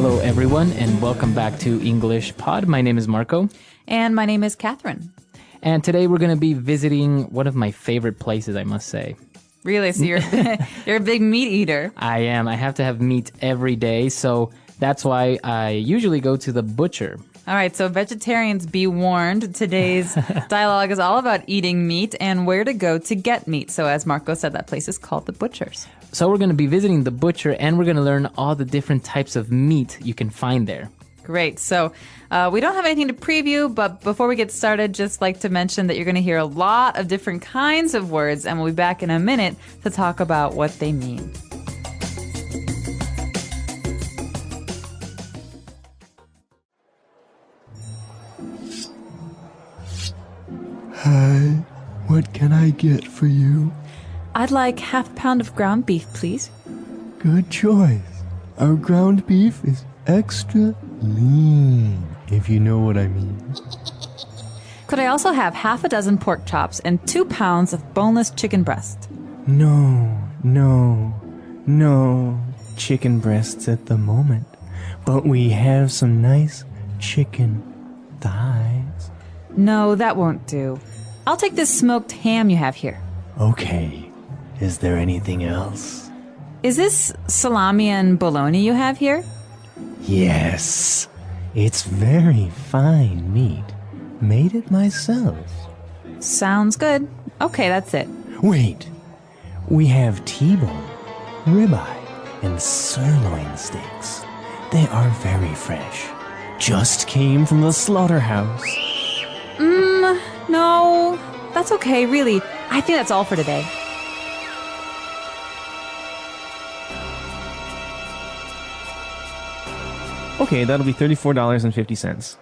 Hello, everyone, and welcome back to English Pod. My name is Marco. And my name is Catherine. And today we're going to be visiting one of my favorite places, I must say. Really? So you're a big meat eater. I am. I have to have meat every day, so that's why I usually go to the butcher. All right, so vegetarians, be warned. Today's dialogue is all about eating meat and where to go to get meat. So as Marco said, that place is called the Butcher's. So we're going to be visiting the butcher, and we're going to learn all the different types of meat you can find there. Great. So we don't have anything to preview, but before we get started, just like to mention that you're going to hear a lot of different kinds of words, and we'll be back in a minute to talk about what they mean. Hi, what can I get for you? I'd like half a pound of ground beef, please. Good choice. Our ground beef is extra lean, if you know what I mean. Could I also have half a dozen pork chops and 2 pounds of boneless chicken breast? No chicken breasts at the moment, but we have some nice chicken thighs. No, that won't do. I'll take this smoked ham you have here. Okay. Is there anything else? Is this salami and bologna you have here? Yes. It's very fine meat. Made it myself. Sounds good. Okay, that's it. Wait. We have T-bone, ribeye, and sirloin steaks. They are very fresh. Just came from the slaughterhouse. No, that's okay, really. I think that's all for today. Okay, that'll be $34.50.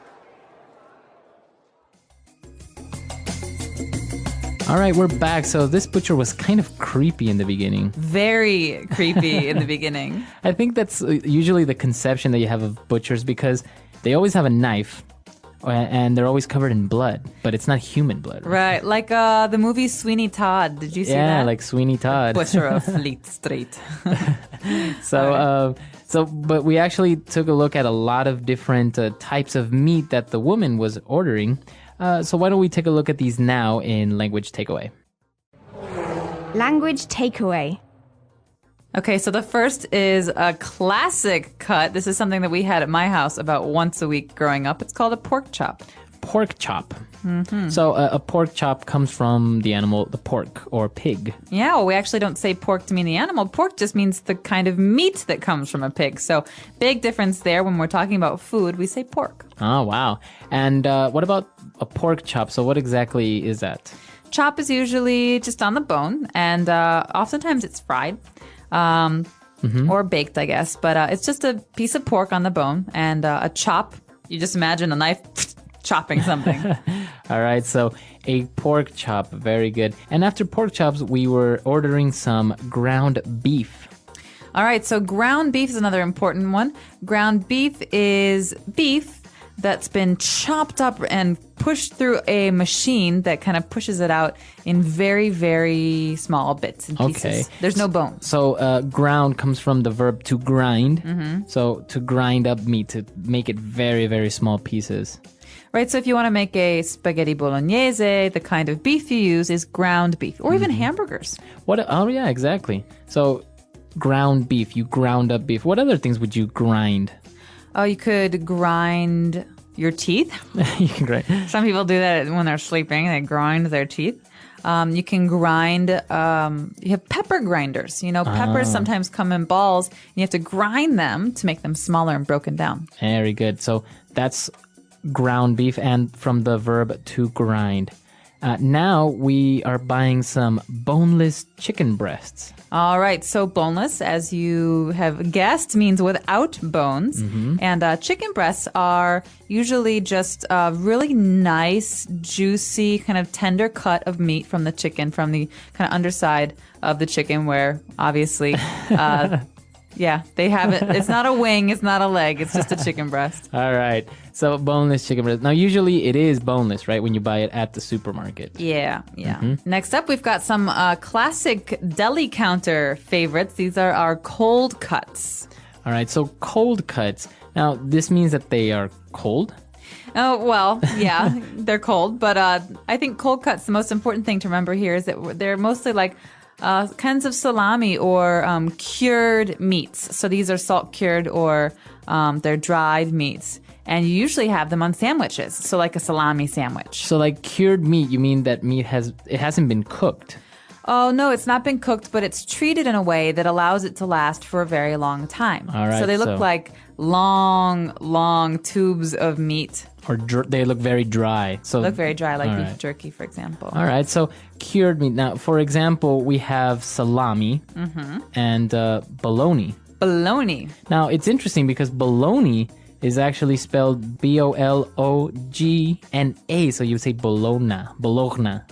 All right, we're back. So this butcher was kind of creepy in the beginning. Very creepy in the beginning. I think that's usually the conception that you have of butchers because they always have a knife and they're always covered in blood, but it's not human blood. Right, like the movie Sweeney Todd. Did you see that? Yeah, like Sweeney Todd. Butcher of Fleet Street. But we actually took a look at a lot of different types of meat that the woman was ordering. So why don't we take a look at these now in Language Takeaway? Language takeaway. Okay, so the first is a classic cut. This is something that we had at my house about once a week growing up. It's called a pork chop. Pork chop. Mm-hmm. So a pork chop comes from the animal, the pork or pig. Yeah, well, we actually don't say pork to mean the animal. Pork just means the kind of meat that comes from a pig. So big difference there. When we're talking about food, we say pork. Oh, wow. And what about a pork chop? So what exactly is that? Chop is usually just on the bone, and oftentimes it's fried. Or baked, I guess. But it's just a piece of pork on the bone, and a chop. You just imagine a knife chopping something. All right, so a pork chop, very good. And after pork chops, we were ordering some ground beef. All right, so ground beef is another important one. Ground beef is beef that's been chopped up and pushed through a machine that kind of pushes it out in very, very small bits and pieces. Okay. There's no bones. So ground comes from the verb to grind. Mm-hmm. So to grind up meat, to make it very, very small pieces. Right, so if you want to make a spaghetti bolognese, the kind of beef you use is ground beef, or even hamburgers. Oh, yeah, exactly. So ground beef, you ground up beef. What other things would you grind? Oh, you could grind your teeth. You can grind. Some people do that when they're sleeping. They grind their teeth. You can grind, you have pepper grinders. You know, peppers sometimes come in balls, and you have to grind them to make them smaller and broken down. Very good. So that's ground beef, and from the verb to grind. Now we are buying some boneless chicken breasts. All right, so boneless, as you have guessed, means without bones. Mm-hmm. And chicken breasts are usually just a really nice, juicy, kind of tender cut of meat from the chicken, from the kind of underside of the chicken, where obviously Yeah, they have it. It's not a wing. It's not a leg. It's just a chicken breast. All right. So boneless chicken breast. Now, usually it is boneless, right? When you buy it at the supermarket. Yeah. Next up, we've got some classic deli counter favorites. These are our cold cuts. All right, so cold cuts. Now, this means that they are cold? Oh, well, yeah, they're cold. But I think cold cuts, the most important thing to remember here is that they're mostly like kinds of salami or cured meats. So these are salt cured or they're dried meats. And you usually have them on sandwiches. So like a salami sandwich. So like cured meat, you mean that meat hasn't been cooked? Oh, no, it's not been cooked, but it's treated in a way that allows it to last for a very long time. All right, so they look like long tubes of meat. Or they look very dry. So Look very dry, like all beef right. jerky, for example. All right, so cured meat. Now, for example, we have salami and bologna. Bologna. Now, it's interesting because bologna is actually spelled B-O-L-O-G-N-A. So you would say bologna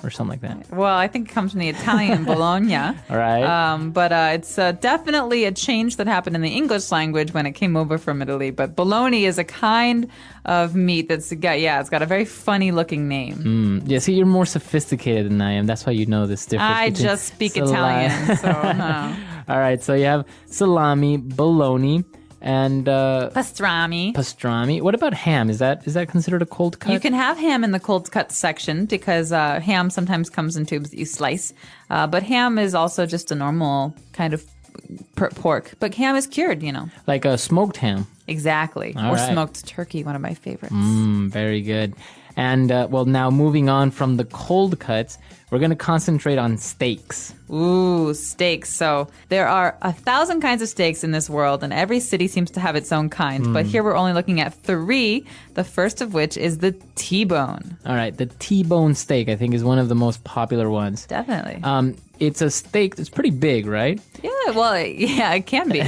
or something like that. Well, I think it comes from the Italian Bologna. All right. But it's definitely a change that happened in the English language when it came over from Italy. But bologna is a kind of meat it's got a very funny looking name. Yeah, see, you're more sophisticated than I am. That's why you know this difference. I between just speak salami. Italian, so no. All right, so you have salami, bologna, and Pastrami. What about ham? Is that considered a cold cut? You can have ham in the cold cut section because ham sometimes comes in tubes that you slice. But ham is also just a normal kind of pork. But ham is cured, Like a smoked ham. Exactly. All or right. smoked turkey, one of my favorites. Very good. And now moving on from the cold cuts, we're going to concentrate on steaks. Ooh, steaks. So there are 1,000 kinds of steaks in this world, and every city seems to have its own kind. But here we're only looking at 3, the first of which is the T-bone. All right, the T-bone steak, I think, is one of the most popular ones. Definitely. It's a steak that's pretty big, right? Yeah, well, yeah, it can be.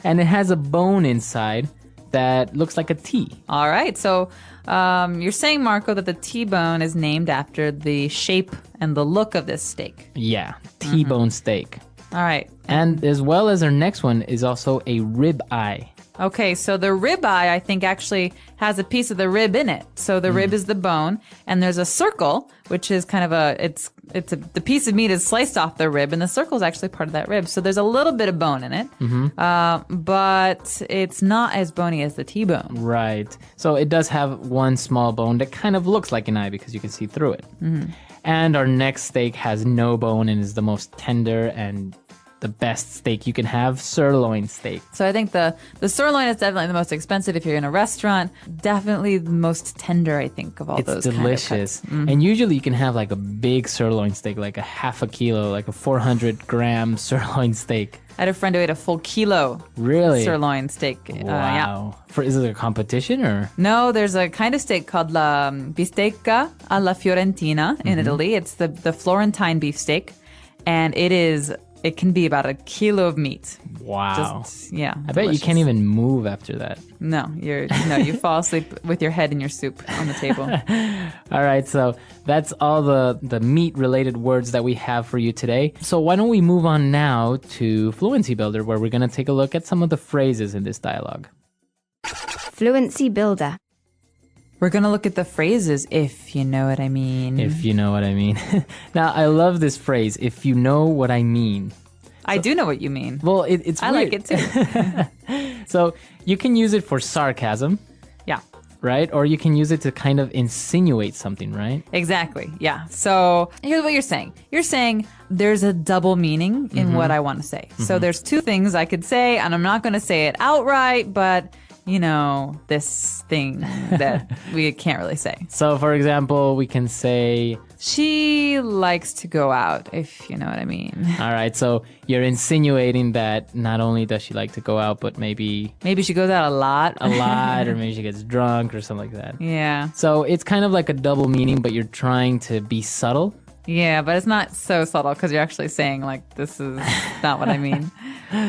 And it has a bone inside that looks like a T. All right. So you're saying, Marco, that the T-bone is named after the shape and the look of this steak. Yeah, T-bone steak. All right. And as well as our next one is also a rib eye. Okay, so the rib eye, I think, actually has a piece of the rib in it. So the rib is the bone, and there's a circle, which is kind of the piece of meat is sliced off the rib, and the circle is actually part of that rib. So there's a little bit of bone in it, but it's not as bony as the T-bone. Right. So it does have one small bone that kind of looks like an eye because you can see through it. And our next steak has no bone and is the most tender and the best steak you can have, sirloin steak. So I think the sirloin is definitely the most expensive if you're in a restaurant. Definitely the most tender, I think, of all those delicious. kind of cuts. And usually you can have like a big sirloin steak, like a half a kilo, like a 400-gram sirloin steak. I had a friend who ate a full kilo Really? sirloin steak. Yeah. Wow. Is it a competition or? No, there's a kind of steak called la bistecca alla fiorentina in Italy. It's the Florentine beef steak, and it can be about a kilo of meat. Wow. Yeah. I bet you can't even move after that. No, you fall asleep with your head in your soup on the table. All right, so that's all the meat-related words that we have for you today. So why don't we move on now to Fluency Builder, where we're going to take a look at some of the phrases in this dialogue. Fluency Builder. We're going to look at the phrases, if you know what I mean. If you know what I mean. Now, I love this phrase, if you know what I mean. I do know what you mean. Well, it's I weird. like it too. So you can use it for sarcasm, Yeah. right? Or you can use it to kind of insinuate something, right? Exactly. Yeah. So here's what you're saying. You're saying there's a double meaning in what I want to say. So there's 2 things I could say, and I'm not going to say it outright, but this thing that we can't really say. So, for example, we can say, She likes to go out, if you know what I mean. all right, so you're insinuating that not only does she like to go out, but maybe Maybe she goes out a lot. a lot, or maybe she gets drunk or something like that. Yeah. So it's kind of like a double meaning, but you're trying to be subtle. Yeah, but it's not so subtle because you're actually saying, like, this is not what I mean.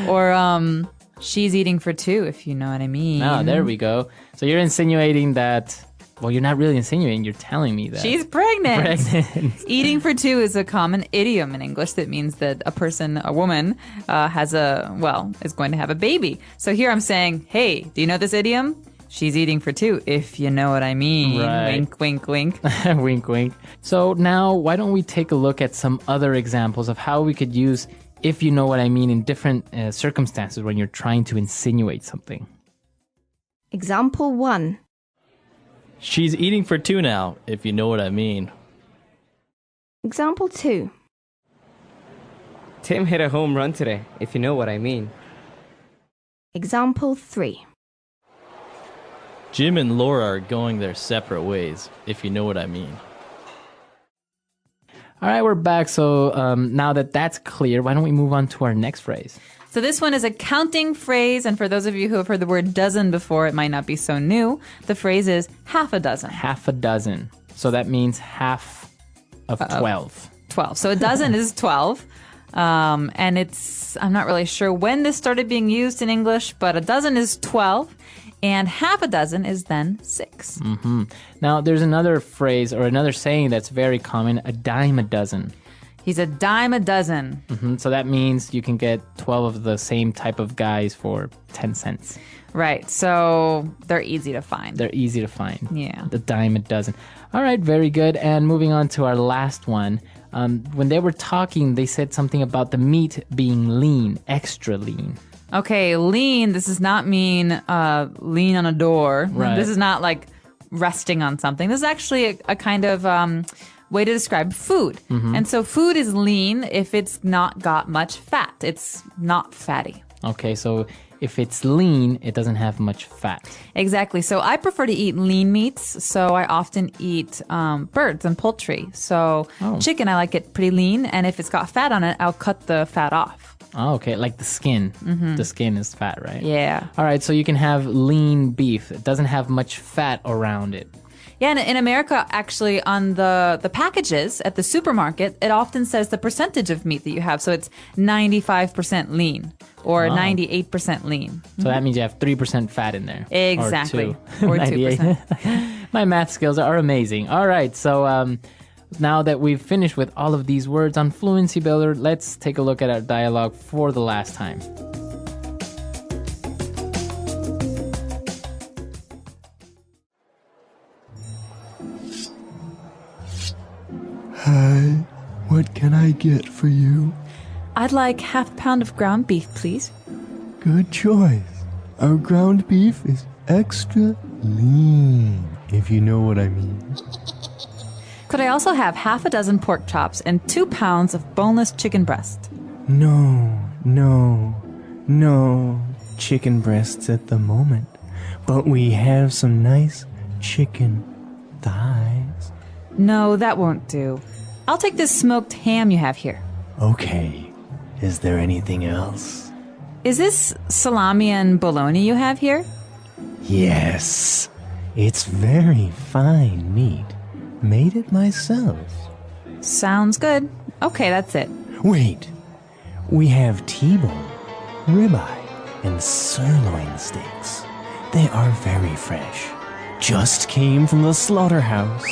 Or, she's eating for 2, if you know what I mean. Oh, there we go. So you're insinuating that, well, you're not really insinuating, you're telling me that. She's pregnant. pregnant. Eating for 2 is a common idiom in English that means that a woman, is going to have a baby. So here I'm saying, hey, do you know this idiom? She's eating for 2, if you know what I mean. Right. Wink, wink, wink. Wink, wink. So now, why don't we take a look at some other examples of how we could use if you know what I mean, in different circumstances when you're trying to insinuate something. Example 1. She's eating for two now, if you know what I mean. Example 2. Tim hit a home run today, if you know what I mean. Example 3. Jim and Laura are going their separate ways, if you know what I mean. All right, we're back. So now that that's clear, why don't we move on to our next phrase? So this one is a counting phrase, and for those of you who have heard the word dozen before, it might not be so new. The phrase is half a dozen. Half a dozen. So that means half of 12. 12. So a dozen is 12. And I'm not really sure when this started being used in English, but a dozen is 12. And half a dozen is then 6. Mm-hmm. Now, there's another phrase or another saying that's very common, a dime a dozen. He's a dime a dozen. Mm-hmm. So that means you can get 12 of the same type of guys for 10 cents. Right. So they're easy to find. They're easy to find. Yeah. The dime a dozen. All right, very good. And moving on to our last one. When they were talking, they said something about the meat being lean, extra lean. Okay, lean, this does not mean lean on a door. Right. This is not like resting on something. This is actually a kind of way to describe food. Mm-hmm. And so food is lean if it's not got much fat. It's not fatty. Okay, so if it's lean, it doesn't have much fat. Exactly. So I prefer to eat lean meats. So I often eat birds and poultry. So chicken, I like it pretty lean. And if it's got fat on it, I'll cut the fat off. Oh, okay, like the skin. Mm-hmm. The skin is fat, right? Yeah. All right, so you can have lean beef. It doesn't have much fat around it. Yeah, and in America, actually, on the packages at the supermarket, it often says the percentage of meat that you have. So it's 95% lean or 98% lean. So that means you have 3% fat in there. Exactly. Or 2%. 2%. My math skills are amazing. All right, so now that we've finished with all of these words on Fluency Builder, let's take a look at our dialogue for the last time. Hi, what can I get for you? I'd like half a pound of ground beef, please. Good choice. Our ground beef is extra lean, if you know what I mean. Could I also have half a dozen pork chops and 2 pounds of boneless chicken breast? No chicken breasts at the moment, but we have some nice chicken thighs. No, that won't do. I'll take this smoked ham you have here. Okay, is there anything else? Is this salami and bologna you have here? Yes, it's very fine meat. Made it myself. Sounds good. Okay, that's it. Wait, we have T-bone, ribeye, and sirloin steaks. They are very fresh. Just came from the slaughterhouse.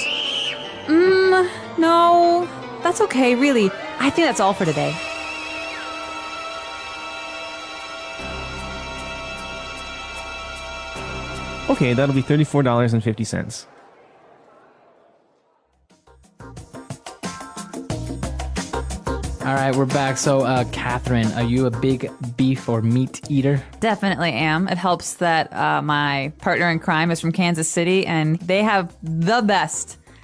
No, that's okay, really. I think that's all for today. Okay, that'll be $34.50. All right, we're back. So, Catherine, are you a big beef or meat eater? Definitely am. It helps that my partner in crime is from Kansas City, and they have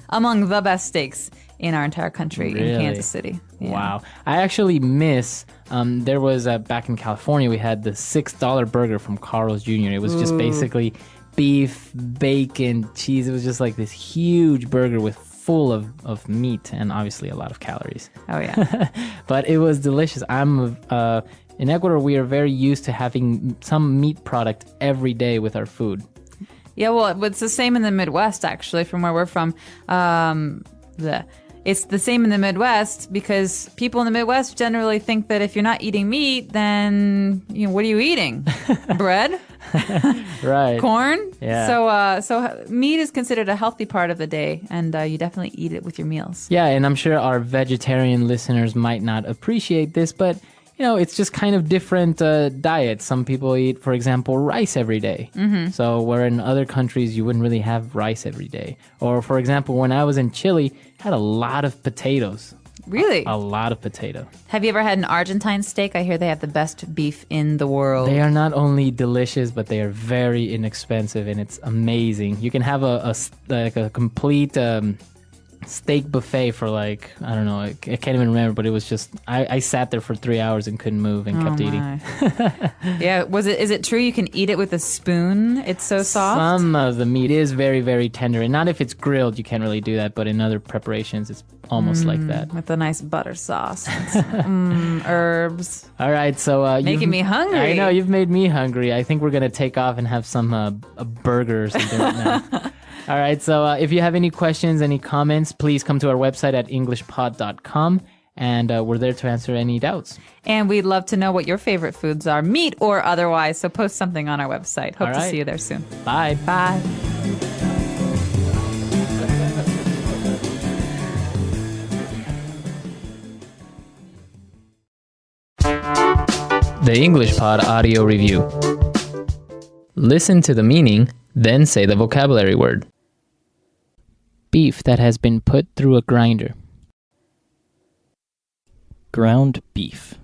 among the best steaks in our entire country in Kansas City. Yeah. Wow. I actually miss, there was, back in California, we had the $6 burger from Carl's Jr. It was just basically beef, bacon, cheese. It was just like this huge burger with full of meat and obviously a lot of calories. Oh, yeah. But it was delicious. In Ecuador, we are very used to having some meat product every day with our food. Yeah, well, it's the same in the Midwest, actually, from where we're from. It's the same in the Midwest because people in the Midwest generally think that if you're not eating meat, then what are you eating? Bread? Right. Corn? Yeah. So meat is considered a healthy part of the day, and you definitely eat it with your meals. Yeah, and I'm sure our vegetarian listeners might not appreciate this, but it's just kind of different diets. Some people eat, for example, rice every day. Mm-hmm. So where in other countries you wouldn't really have rice every day. Or, for example, when I was in Chile, I had a lot of potatoes. Really? A lot of potato. Have you ever had an Argentine steak? I hear they have the best beef in the world. They are not only delicious, but they are very inexpensive, and it's amazing. You can have a complete steak buffet for like, I don't know, I can't even remember, but it was just, I sat there for 3 hours and couldn't move and kept eating. Yeah, is it true you can eat it with a spoon? It's so soft? Some of the meat is very, very tender, and not if it's grilled, you can't really do that, but in other preparations, it's almost like that. With a nice butter sauce. And herbs. All right, so Making me hungry. I know, you've made me hungry. I think we're going to take off and have some a burger or something right now. All right, so if you have any questions, any comments, please come to our website at englishpod.com, and we're there to answer any doubts. And we'd love to know what your favorite foods are, meat or otherwise, so post something on our website. Hope to see you there soon. Bye. Bye. The English Pod Audio Review. Listen to the meaning, then say the vocabulary word. Beef that has been put through a grinder. Ground beef.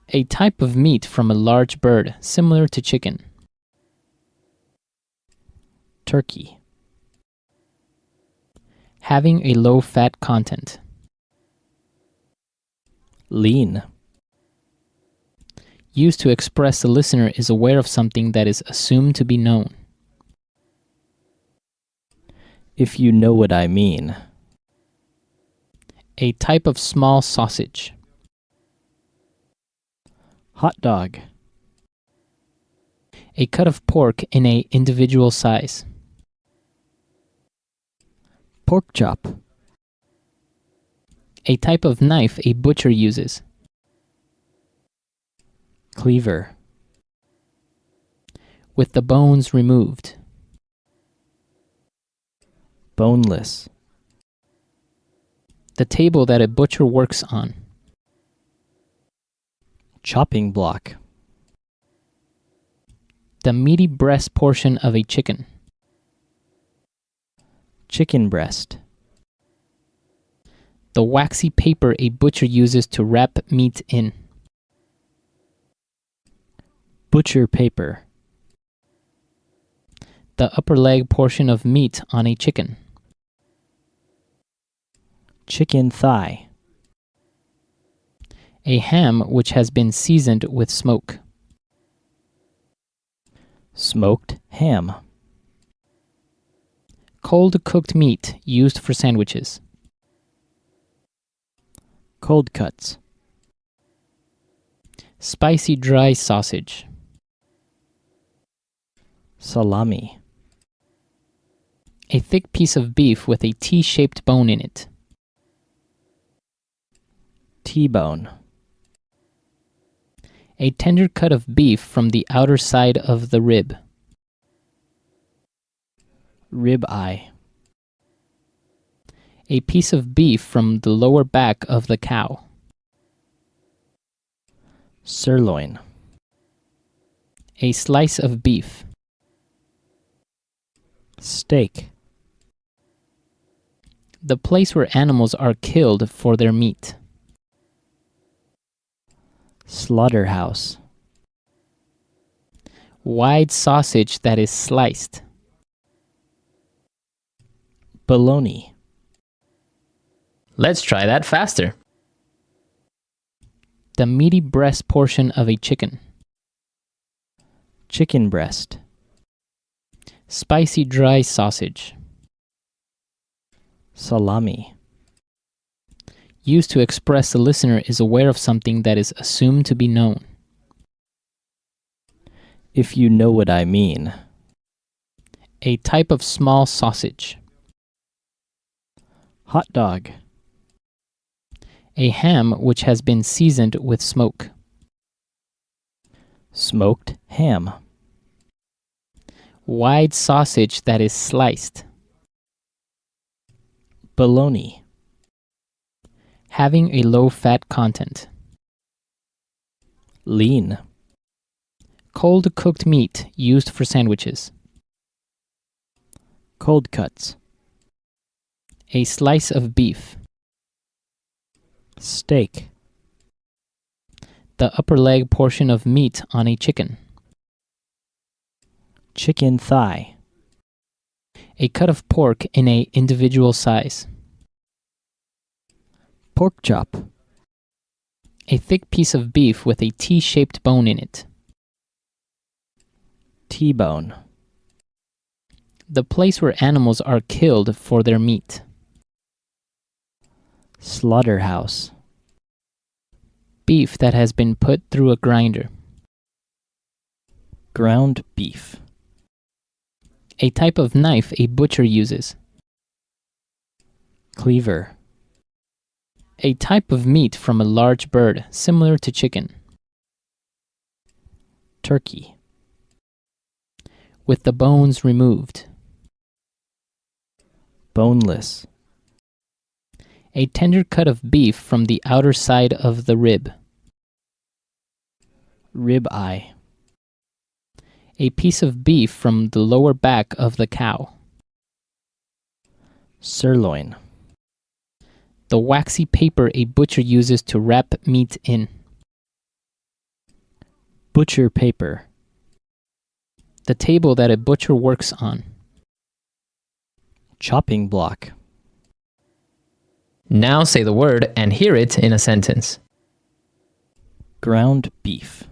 A type of meat from a large bird, similar to chicken. Turkey. Having a low fat content. Lean. Used to express the listener is aware of something that is assumed to be known. If you know what I mean. A type of small sausage. Hot dog. A cut of pork in a individual size. Pork chop. A type of knife a butcher uses. Cleaver. With the bones removed. Boneless. The table that a butcher works on. Chopping block. The meaty breast portion of a chicken. Chicken breast. The waxy paper a butcher uses to wrap meat in. Butcher paper. The upper leg portion of meat on a chicken. Chicken thigh. A ham which has been seasoned with smoke. Smoked ham. Cold cooked meat used for sandwiches. Cold cuts. Spicy dry sausage. Salami. A thick piece of beef with a T-shaped bone in it. T-bone. A tender cut of beef from the outer side of the rib. Rib eye. A piece of beef from the lower back of the cow. Sirloin. A slice of beef. Steak. The place where animals are killed for their meat. Slaughterhouse. Wide sausage that is sliced. Bologna. Let's try that faster. The meaty breast portion of a chicken. Chicken breast. Spicy dry sausage. Salami. Used to express the listener is aware of something that is assumed to be known. If you know what I mean. A type of small sausage. Hot dog. A ham which has been seasoned with smoke. Smoked ham. Wide sausage that is sliced. Bologna. Having a low fat content. Lean. Cold cooked meat used for sandwiches. Cold cuts. A slice of beef. Steak. The upper leg portion of meat on a chicken. Chicken thigh. A cut of pork in a individual size. Pork chop. A thick piece of beef with a T-shaped bone in it. T-bone. The place where animals are killed for their meat. Slaughterhouse. Beef that has been put through a grinder. Ground beef. A type of knife a butcher uses. Cleaver. A type of meat from a large bird, similar to chicken. Turkey. With the bones removed. Boneless. A tender cut of beef from the outer side of the rib. Rib eye. A piece of beef from the lower back of the cow. Sirloin. The waxy paper a butcher uses to wrap meat in. Butcher paper. The table that a butcher works on. Chopping block. Now say the word and hear it in a sentence. Ground beef.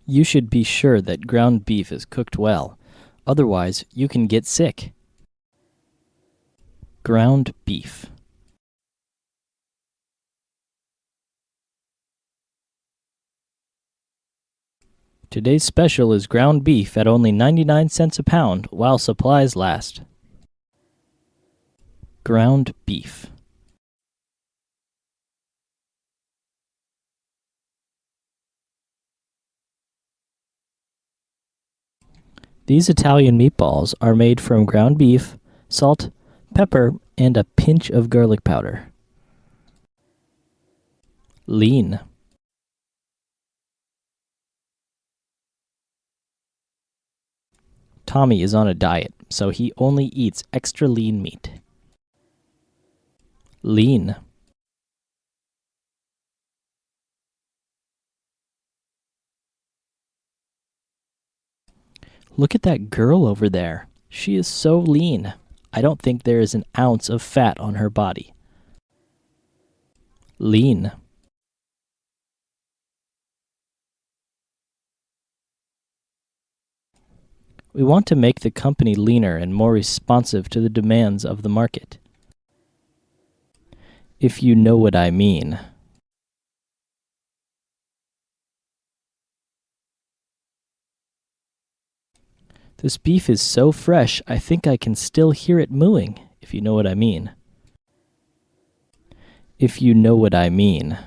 You should be sure that ground beef is cooked well. Otherwise, you can get sick. Ground beef. Today's special is ground beef at only 99 cents a pound while supplies last. Ground beef. These Italian meatballs are made from ground beef, salt, pepper, and a pinch of garlic powder. Lean. Tommy is on a diet, so he only eats extra lean meat. Lean. Look at that girl over there. She is so lean. I don't think there is an ounce of fat on her body. Lean. We want to make the company leaner and more responsive to the demands of the market. If you know what I mean. This beef is so fresh, I think I can still hear it mooing, if you know what I mean. If you know what I mean.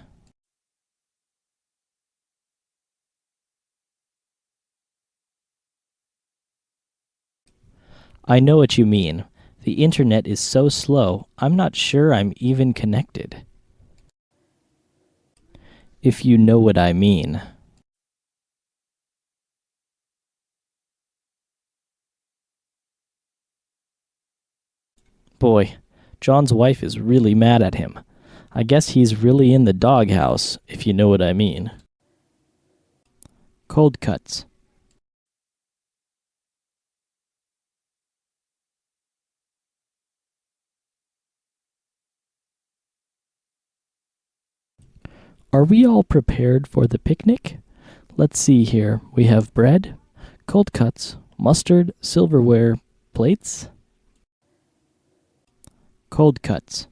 I know what you mean. The internet is so slow, I'm not sure I'm even connected. If you know what I mean. Boy, John's wife is really mad at him. I guess he's really in the doghouse, if you know what I mean. Cold cuts. Are we all prepared for the picnic? Let's see here. We have bread, cold cuts, mustard, silverware, plates. Cold cuts.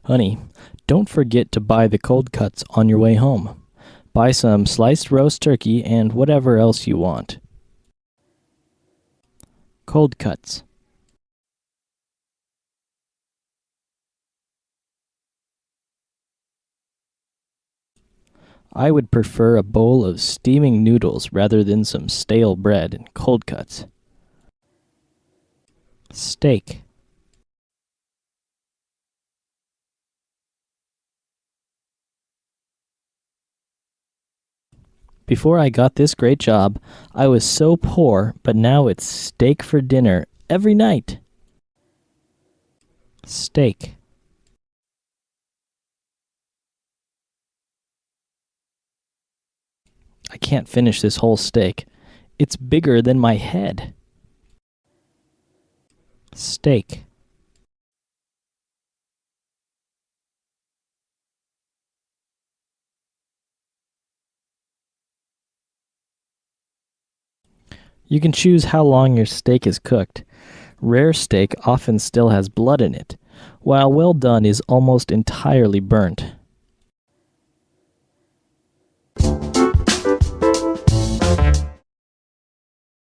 Honey, don't forget to buy the cold cuts on your way home. Buy some sliced roast turkey and whatever else you want. Cold cuts. I would prefer a bowl of steaming noodles rather than some stale bread and cold cuts. Steak. Before I got this great job, I was so poor, but now it's steak for dinner every night. Steak. I can't finish this whole steak. It's bigger than my head. Steak. You can choose how long your steak is cooked. Rare steak often still has blood in it, while well done is almost entirely burnt.